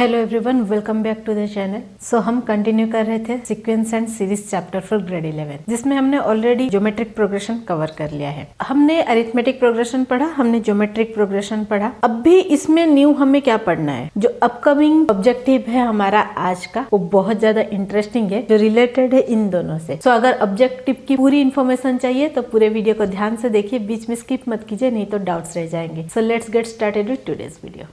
Hello everyone, welcome back to the channel. So हम continue कर रहे थे sequence and series chapter for grade 11, जिसमें हमने ऑलरेडी ज्योमेट्रिक प्रोग्रेशन कवर कर लिया है। हमने अरिथमेटिक प्रोग्रेशन पढ़ा, हमने ज्योमेट्रिक प्रोग्रेशन पढ़ा। अब भी इसमें न्यू हमें क्या पढ़ना है, जो अपकमिंग ऑब्जेक्टिव है हमारा आज का, वो बहुत ज्यादा इंटरेस्टिंग है, जो रिलेटेड है इन दोनों से। सो अगर ऑब्जेक्टिव की पूरी इन्फॉर्मेशन चाहिए तो पूरे वीडियो को ध्यान से देखिए, बीच में स्किप मत कीजिए, नहीं तो डाउट्स रह जाएंगे। So let's get started with today's video.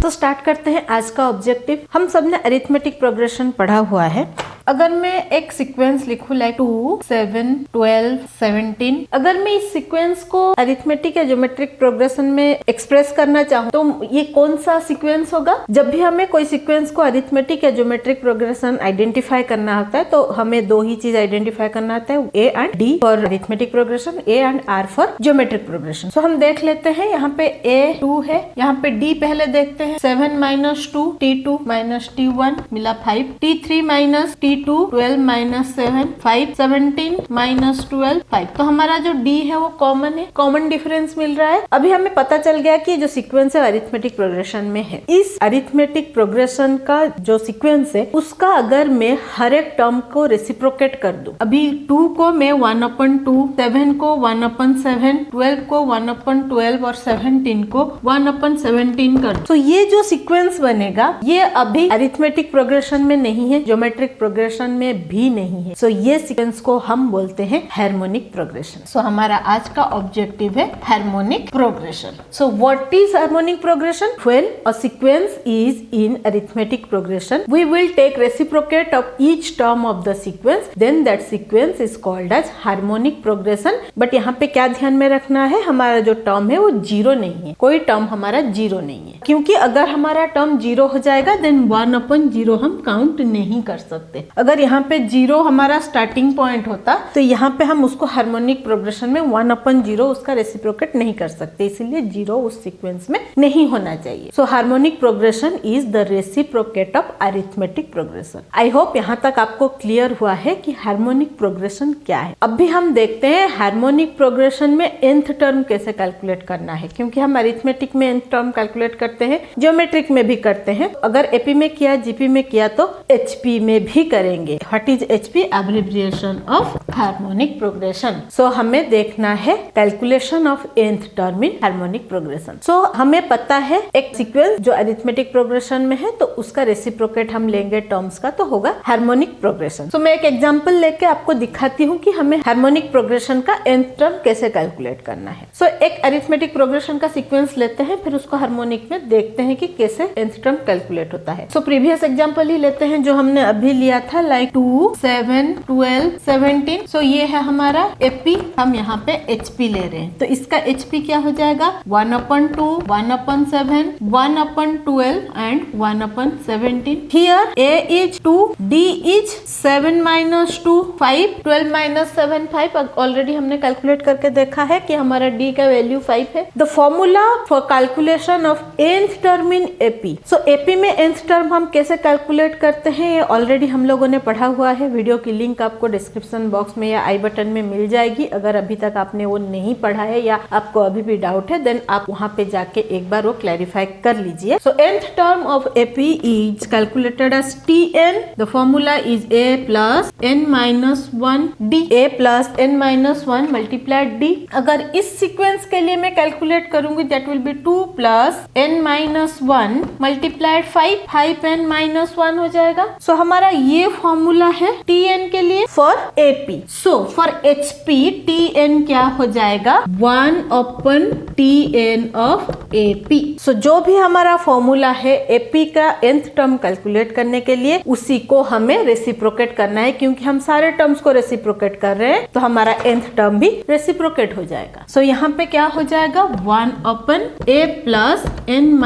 तो स्टार्ट करते हैं आज का ऑब्जेक्टिव। हम सबने अरिथमेटिक प्रोग्रेशन पढ़ा हुआ है। अगर मैं एक सीक्वेंस लिखूं लाइक 2, 7, 12, 17, अगर मैं इस सीक्वेंस को अरिथमेटिक या ज्योमेट्रिक प्रोग्रेशन में एक्सप्रेस करना चाहूँ तो ये कौन सा सीक्वेंस होगा? जब भी हमें कोई सीक्वेंस को अरिथमेटिक या ज्योमेट्रिक प्रोग्रेशन आइडेंटिफाई करना होता है तो हमें दो ही चीज आइडेंटिफाई करना होता है, A and D for arithmetic progression, A and R for geometric progression. So हम देख लेते हैं, यहाँ पे A 2 है, यहाँ पे D पहले देखते हैं। 7 - 2 T2 - T1 मिला 5, T3 - T2 12 - 7 5, 17 - 12 5। तो हमारा जो D है वो कॉमन है, कॉमन डिफरेंस मिल रहा है। अभी हमें पता चल गया कि जो सीक्वेंस है अरिथमेटिक प्रोग्रेशन में है। इस अरिथमेटिक प्रोग्रेशन का जो सीक्वेंस है उसका अगर मैं हर एक टर्म को रेसिप्रोकेट कर दूं, अभी 2 को मैं 1/2, 7 को 1/7, 12 को 1/12 और 17 को 1/17 कर दूं, तो ये जो सीक्वेंस बनेगा ये अभी अरिथमेटिक प्रोग्रेशन में नहीं है, ज्योमेट्रिक प्रोग्रेशन में भी नहीं है। सो ये सीक्वेंस को हम बोलते हैं हार्मोनिक प्रोग्रेशन। सो हमारा आज का ऑब्जेक्टिव है harmonic progression. So what is harmonic progression? When a sequence is in arithmetic progression we will take reciprocate of each term of the sequence, then that sequence is called as harmonic progression. But यहाँ पे क्या ध्यान में रखना है, हमारा जो term है वो जीरो नहीं है, कोई टर्म हमारा जीरो नहीं है, क्योंकि अगर हमारा टर्म जीरो हो जाएगा देन 1/0 हम काउंट नहीं कर सकते। अगर यहाँ पे 0 हमारा स्टार्टिंग पॉइंट होता तो यहाँ पे हम उसको हार्मोनिक प्रोग्रेशन में 1/0 उसका रेसिप्रोकेट नहीं कर सकते, इसीलिए 0 उस सीक्वेंस में नहीं होना चाहिए। So harmonic progression is the reciprocate of arithmetic progression. I hope यहाँ तक आपको क्लियर हुआ है कि हार्मोनिक प्रोग्रेशन क्या है। अब भी हम देखते हैं हार्मोनिक प्रोग्रेशन में nth टर्म कैसे कैलकुलेट करना है, क्योंकि हम अरिथमेटिक में nth टर्म कैलकुलेट करते हैं, ज्योमेट्रिक में भी करते हैं। अगर एपी में किया, जीपी में किया तो एचपी में भी करेंगे। What is HP? Abbreviation of harmonic progression. So हमें देखना है calculation of nth term in harmonic progression. So हमें पता है एक सीक्वेंस जो अरिथमेटिक प्रोग्रेशन में है तो उसका रेसिप्रोकेट हम लेंगे टर्म्स का, तो होगा हार्मोनिक प्रोग्रेशन। सो मैं एक एग्जांपल लेके आपको दिखाती हूँ कि हमें हार्मोनिक प्रोग्रेशन का nth टर्म कैसे कैलकुलेट करना है। सो एक अरिथमेटिक प्रोग्रेशन का सीक्वेंस लेते हैं, फिर उसको हार्मोनिक में देखते हैं कि कैसे nth टर्म कैलकुलेट होता है। सो प्रीवियस एग्जांपल ही लेते हैं जो हमने अभी लिया था, लाइक 2, 7, 12, 17। सो ये है हमारा एपी, हम यहाँ पे एचपी ले रहे हैं, तो इसका एचपी क्या हो जाएगा? 1/2, 1/7, 1/12 and 1/17। Here A is 2, D is 7 - 2 5, 12 - 7 5। Already हमने कैलकुलेट करके देखा है कि हमारा डी का वैल्यू 5 है। The formula for calculation of nth term in AP. So AP में nth टर्म हम कैसे कैलकुलेट करते हैं ये ऑलरेडी हम लोगों ने पढ़ा हुआ है। वीडियो की लिंक आपको डिस्क्रिप्शन बॉक्स में या आई बटन में मिल जाएगी। अगर अभी तक आपने वो नहीं पढ़ा है या आपको अभी भी डाउट है देन आप वहाँ पे जाके एक बार वो क्लैरिफाई कर लीजिए। So nth term of AP is calculated as Tn। The formula is A + n - 1 D, A + n - 1 multiplied D। अगर इस सीक्वेंस के लिए मैं कैलकुलेट करूंगी that will B 2 + n - 1 multiplied 5, 5n - 1 हो जाएगा। सो हमारा ये फॉर्मूला है Tn के लिए for AP। So for HP Tn क्या हो जाएगा? 1/Tn of AP। सो जो भी हमारा फॉर्मूला है AP का nth टर्म कैलकुलेट करने के लिए उसी को हमें रेसिप्रोकेट करना है, क्योंकि हम सारे टर्म्स को रेसिप्रोकेट कर रहे हैं तो हमारा nth टर्म भी रेसिप्रोकेट हो जाएगा। सो यहाँ पे क्या हो जाएगा? 1/A + n -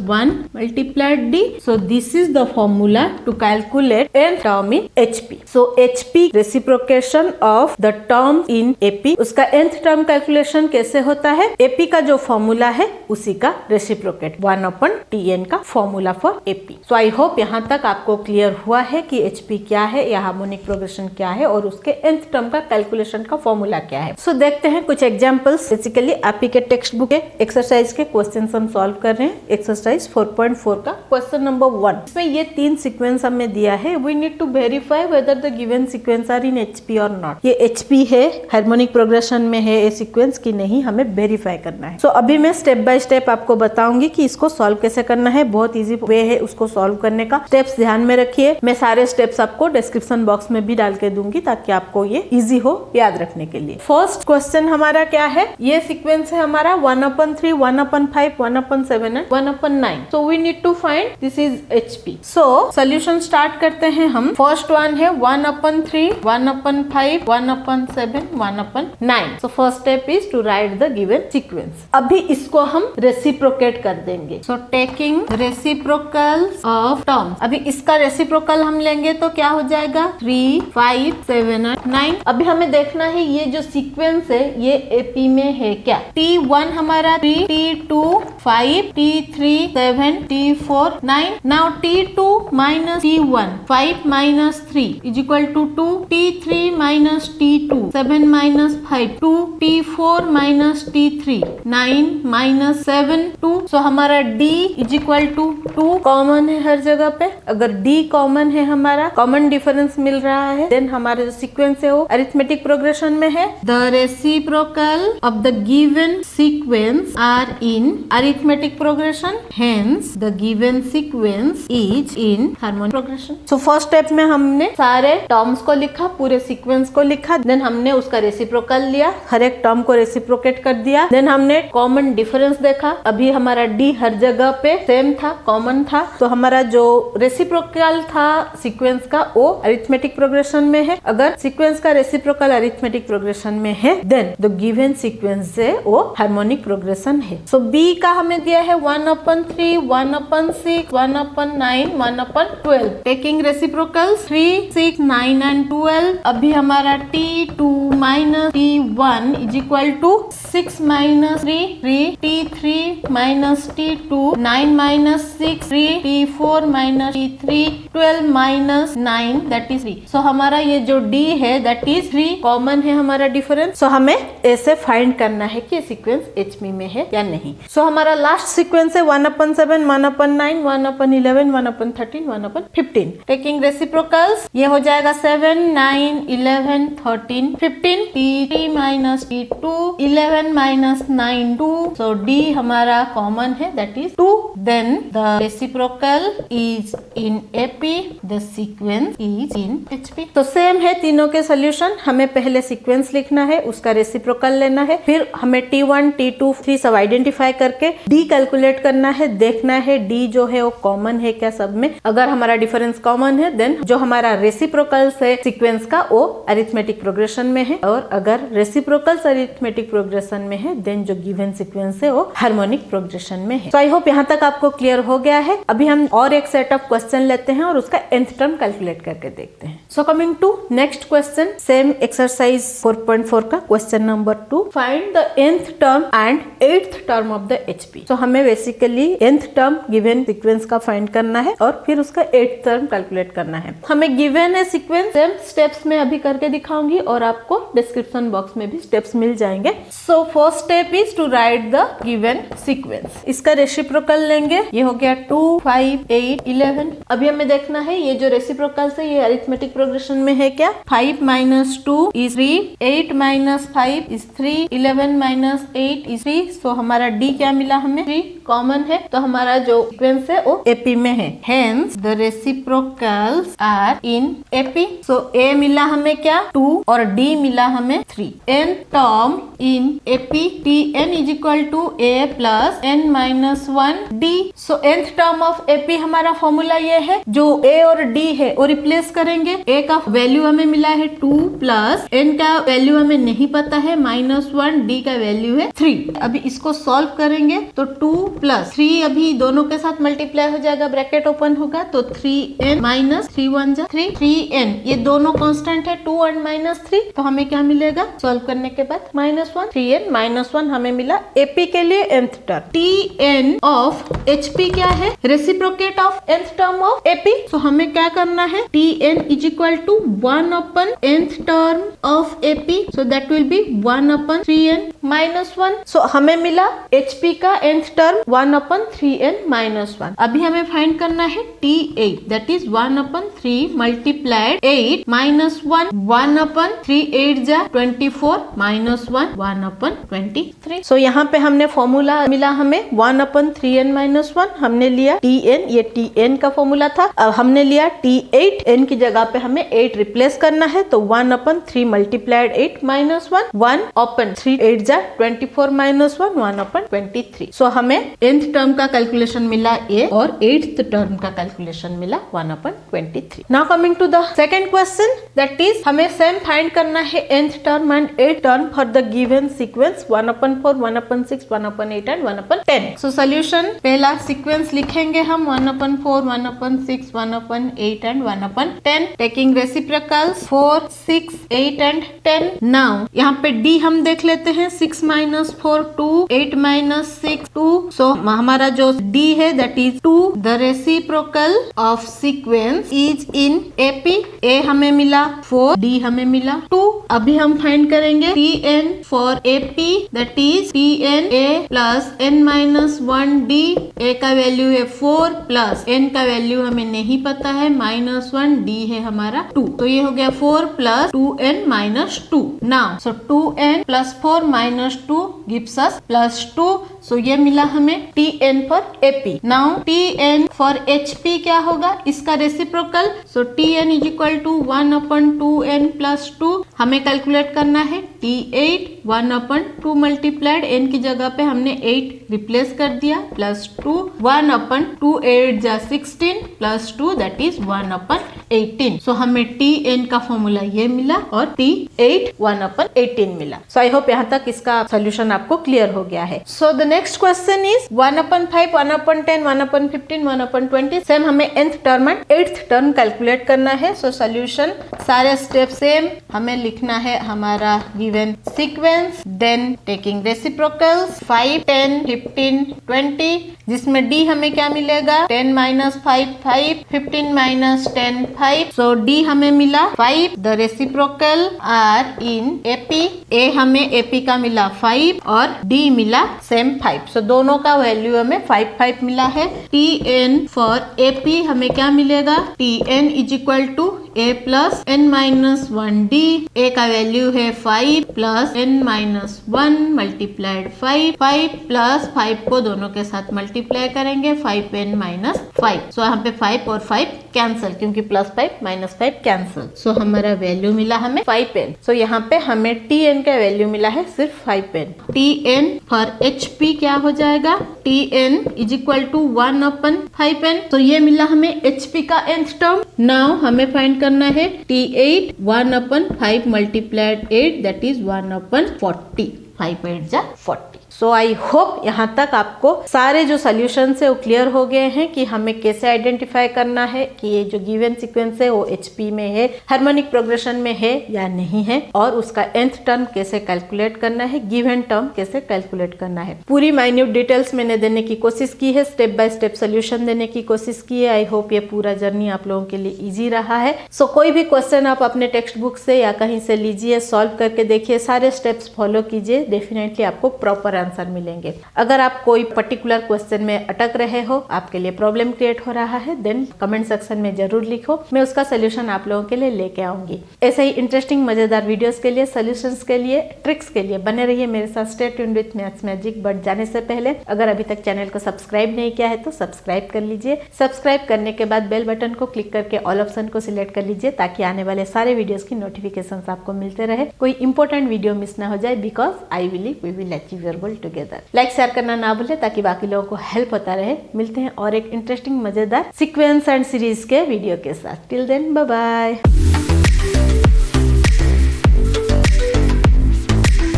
1 multiplied D। So this is the formula to calculate nth term in HP। So HP reciprocation calculation of the term in AP, उसका nth टर्म कैलकुलेशन कैसे होता है, एपी का जो फॉर्मूला है उसी का रेसिप्रोकेट 1/Tn का formula for AP. So I hope यहाँ तक आपको क्लियर हुआ है कि एचपी क्या है या हार्मोनिक प्रोग्रेशन क्या है और उसके nth टर्म का कैलकुलेशन का फॉर्मूला क्या है। सो देखते हैं कुछ एग्जांपल्स। बेसिकली आप ही के टेक्स्ट बुक के एक्सरसाइज के क्वेश्चन हम सॉल्व कर रहे हैं। एक्सरसाइज 4.4 का क्वेश्चन नंबर 1, इसमें ये 3 सीक्वेंस हमें दिया है। We need to verify whether the given sequence are in HP और नॉट। ये एचपी है, हार्मोनिक प्रोग्रेशन में है ये सीक्वेंस की नहीं, हमें वेरीफाई करना है। सो अभी मैं स्टेप बाय स्टेप आपको बताऊंगी कि इसको सॉल्व कैसे करना है। बहुत इजी वे है उसको सॉल्व करने का। स्टेप्स ध्यान में रखिए, मैं सारे स्टेप्स आपको डिस्क्रिप्शन बॉक्स में भी डाल के दूंगी ताकि आपको ये इजी हो याद रखने के लिए। फर्स्ट क्वेश्चन हमारा क्या है, ये सीक्वेंस है हमारा 1/3, 1/5, 1/7 and 1/9। So we need to find this is HP. So solution start करते हैं हम। फर्स्ट वन है 1/3, 1/5, 1/7, 1/9। So first step is to write the given sequence. अभी इसको हम रेसिप्रोकेट कर देंगे। So taking reciprocal of term, अभी इसका रेसिप्रोकल हम लेंगे तो क्या हो जाएगा 3, 5, 7 और 9। अभी हमें देखना है ये जो सीक्वेंस है ये एपी में है क्या। T1 हमारा 3, T2 5, T3 7, T4 9। Now T2 minus T1, 5 minus 3 is equal to 2, T3 minus T2, 7 minus 5, 2, T4 minus T3, 9 minus 7, 2। सो हमारा D is equal to 2 common है हर जगह पे। अगर D कॉमन है, हमारा कॉमन डिफरेंस मिल रहा है, देन हमारा जो सीक्वेंस है वो अरिथमेटिक प्रोग्रेशन में है। The reciprocal of the given sequence are in arithmetic progression, hence the given sequence is in harmonic progression. So first step में हमने सारे टर्म्स को लिखा, पूरे सीक्वेंस को लिखा, देन हमने उसका रेसिप्रोकल लिया, हर एक टर्म को रेसिप्रोकेट कर दिया, देन हमने कॉमन डिफरेंस देखा। अभी हमारा D हर जगह पे सेम था, कॉमन था, तो हमारा जो रेसिप्रोकल था सीक्वेंस का वो अरिथमेटिक प्रोग्रेशन में है। अगर सीक्वेंस का रेसिप्रोकल अरिथमेटिक प्रोग्रेशन में है देन द गिवन सीक्वेंस से वो हार्मोनिक प्रोग्रेशन है। सो B का हमें दिया है 1/3, 1/6, 1/9, 1/12। Taking reciprocals 3, 6, 9 and 12। अभी हमारा T2 minus T1 is equal to 6 minus 3, 3, T3 minus T2, 9 minus 6, 3, T4 minus T3, 12 minus 9 that is 3। सो हमारा ये जो D है that is 3 कॉमन है हमारा डिफरेंस। सो हमें ऐसे फाइंड करना है कि सीक्वेंस एचपी में है या नहीं। सो हमारा लास्ट सीक्वेंस है 1/7, 1/9, 1/11, 1/13, 1/15। टेकिंग रेसिप्रोकल्स ये हो जाएगा 7, 9, 11, 13, 15, T3 minus T2, 11 minus 9, 2। सो D हमारा कॉमन है that is 2। Then the reciprocal is in AP, the sequence is in HP। तो सेम है तीनों के सोल्यूशन। हमें पहले सीक्वेंस लिखना है, उसका रेसिप्रोकल लेना है, फिर हमें T1, T2, 3 सब आइडेंटिफाई करके D कैलकुलेट करना है, देखना है D जो है वो कॉमन है क्या सब में। अगर हमारा डिफरेंस कॉमन है देन जो हमारा रेसिप्रोकल है सीक्वेंस का वो अरिथमेटिक प्रोग्रेशन में है, और अगर रेसिप्रोकल अरिथमेटिक प्रोग्रेशन में है देन जो गिवन सीक्वेंस है वो हार्मोनिक प्रोग्रेशन में है। तो आई होप यहाँ तक आपको क्लियर हो गया है। अभी हम और एक सेट ऑफ क्वेश्चन लेते हैं और उसका nth टर्म कैलकुलेट करके देखते हैं। So coming to next question, same exercise 4.4 का question number 2, find the nth term and 8th term of the HP. So हमें basically nth term given sequence का फाइंड करना है और फिर उसका 8th टर्म कैलकुलेट करना है। हमें गिवन है सीक्वेंस, सेम स्टेप्स में अभी करके दिखाऊंगी और आपको डिस्क्रिप्शन बॉक्स में भी स्टेप्स मिल जाएंगे। So first step is to write the given sequence. इसका रेसिप्रोकल लेंगे, ये हो गया 2, 5, 8, 11। अभी हमें देखना है ये जो रेसिप्रोकल है ये अरिथमेटिक प्रोग्रेशन में है क्या। 5 minus 2 is 3, 8 minus 5 is 3, 11 minus 8 is 3। सो हमारा D क्या मिला हमें 3 कॉमन है, तो हमारा जो सीक्वेंस है वो AP में है, hence the reciprocals are in AP। So A मिला हमें क्या 2 और D मिला हमें 3। n term in AP Tn is equal to A plus n minus 1 D। So nth term of AP हमारा फॉर्मूला ये है, जो A और D है वो रिप्लेस करेंगे। A का वैल्यू हमें मिला है 2 प्लस n का वैल्यू हमें नहीं पता है -1, D का वैल्यू है 3। अभी इसको सॉल्व करेंगे तो 2 प्लस 3 अभी दोनों के साथ मल्टीप्लाई हो जाएगा, ब्रैकेट ओपन होगा तो 3n माइनस 3 1 जा 3, 3n ये दोनों कांस्टेंट है 2 और -3, तो हमें क्या मिलेगा सॉल्व करने के बाद -1, 3n -1 हमें मिला AP के लिए nth term. Tn of HP क्या है, reciprocate of nth term of AP। So हमें क्या करना है, Tn is equal to 1 upon nth term of AP, so that will be 1 upon 3n minus 1। So हमें मिला HP का nth term 1 upon 3n minus 1। अभी हमें फाइंड करना है T8, that is 1 upon 3 multiplied 8 minus 1, 1 अपन 3 8 जा 24 माइनस 1, 1 अपन 23। सो यहाँ पे हमने फॉर्मूला मिला हमें 1 अपन 3n माइनस 1, हमने लिया Tn, ये Tn का फॉर्मूला था। अब हमने लिया T8, n की जगह पे हमें 8 रिप्लेस करना है, तो 1 अपन 3 मल्टीप्लाइड 8 माइनस 1, 1 अपन 3 8 जा 24 माइनस 1, 1 अपन 23। सो हमें nth टर्म का कैलकुलेशन मिला A और 8th टर्म का कैलकुलेशन मिला 1 upon 23। Now coming to the second question, that is हमें सेम फाइंड करना है nth term and 8th term for the given sequence 1 upon 4, 1 upon 6, 1 upon 8 and 1 upon 10। So solution, पहला sequence लिखेंगे हम 1 upon 4, 1 upon 6, 1 upon 8 and 1 upon 10, taking reciprocals 4, 6, 8 and 10। Now यहाँ पे D हम देख लेते हैं, 6 माइनस 4 2, 8 माइनस 6 2। सो हमारा जो D है that is 2। The reciprocal of sequence is in AP। A हमें मिला 4, D हमें मिला 2। अभी हम फाइंड करेंगे Tn for AP, that is Tn A plus n minus 1 D। A का वैल्यू है 4 प्लस n का वैल्यू हमें नहीं पता है -1, D है हमारा 2, तो ये हो गया 4 plus 2n minus 2। Now so 2n plus 4 minus 2 gives us plus 2। So ये मिला हमें Tn for AP। Now Tn for HP क्या होगा, इसका reciprocal. So Tn is equal to 1 upon 2n plus 2। हमें कैलकुलेट करना है T8, 1 अपन 2 मल्टीप्लाइड n की जगह पे हमने 8 रिप्लेस कर दिया प्लस 2, 1 अपन 2 8 जा 16 प्लस 2 दैट इज 1 अपन 18। सो हमें Tn का फॉर्मूला ये मिला और T8 1 अपन 18 मिला। सो आई होप यहाँ तक इसका सोल्यूशन आपको क्लियर हो गया है। So the next question is 1 upon 5, 1 upon 10, 1 upon 15, 1 upon 20। Same हमें nth term and 8th term calculate करना है। सो सोल्यूशन, सारे स्टेप सेम, हमें लिखना है हमारा given sequence, then taking reciprocals 5, 10, 15, 20, जिसमें D हमें क्या मिलेगा, 10 माइनस 5 5, 15 माइनस 10 5। सो D हमें मिला 5। The reciprocal are in AP। A हमें AP का मिला 5 और D मिला सेम 5। सो दोनों का वैल्यू हमें 5 5 मिला है। Tn फॉर AP हमें क्या मिलेगा, Tn is equal to A plus n minus 1D। A का वैल्यू है 5 plus n minus 1 multiplied 5, 5 plus 5 को दोनों के साथ मल्टीप्लाई करेंगे 5n माइनस 5। सो यहाँ पे 5 और 5 कैंसिल, क्योंकि प्लस 5 माइनस 5 कैंसिल। सो हमारा वैल्यू मिला हमें 5n। सो यहाँ पे हमें Tn का वैल्यू मिला है सिर्फ 5n। Tn फॉर HP क्या हो जाएगा, Tn is equal to 1 upon 5n। तो ये मिला हमें HP का nth टर्म। नाउ हमें फाइंड करना है T8, 1 upon 5 multiplied 8 that is 1 upon 40, 5 8 जा 40। सो आई होप यहाँ तक आपको सारे जो सोल्यूशन है वो क्लियर हो गए हैं कि हमें कैसे आइडेंटिफाई करना है कि ये जो गिवन सीक्वेंस है वो HP में है, हार्मोनिक प्रोग्रेशन में है या नहीं है, और उसका nth टर्म कैसे कैलकुलेट करना है, गिवन टर्म कैसे कैलकुलेट करना है। पूरी माइन्यूट डिटेल्स मैंने देने की कोशिश की है, स्टेप बाय स्टेप सोल्यूशन देने की कोशिश की है। आई होप ये पूरा जर्नी आप लोगों के लिए इजी रहा है। सो कोई भी क्वेश्चन आप अपने टेक्स्ट बुक से या कहीं से लीजिए, सॉल्व करके देखिए, सारे स्टेप्स फॉलो कीजिए, डेफिनेटली आपको प्रॉपर आंसर मिलेंगे। अगर आप कोई पर्टिकुलर क्वेश्चन में अटक रहे हो, आपके लिए प्रॉब्लम क्रिएट हो रहा है, देन कमेंट सेक्शन में जरूर लिखो, मैं उसका सोल्यूशन आप लोगों के लिए लेके आऊंगी। ऐसे ही इंटरेस्टिंग मजेदार वीडियोस के लिए, सोल्यूशंस के लिए, ट्रिक्स के लिए बने रहिए मेरे साथ। Stay tuned with maths magic. But जाने से पहले अगर अभी तक चैनल को सब्सक्राइब नहीं किया है तो सब्सक्राइब कर लीजिए। सब्सक्राइब करने के बाद बेल बटन को क्लिक करके ऑल ऑप्शन को सिलेक्ट कर लीजिए, ताकि आने वाले सारे वीडियोस की नोटिफिकेशंस आपको मिलते रहे, कोई इंपॉर्टेंट वीडियो मिस ना हो जाए, because I believe we will achieve your goal together. Like share करना ना भूले, ताकि बाकी लोगों को हेल्प होता रहे। मिलते हैं और एक इंटरेस्टिंग मजेदार सीक्वेंस एंड सीरीज के वीडियो के साथ। Till then bye bye.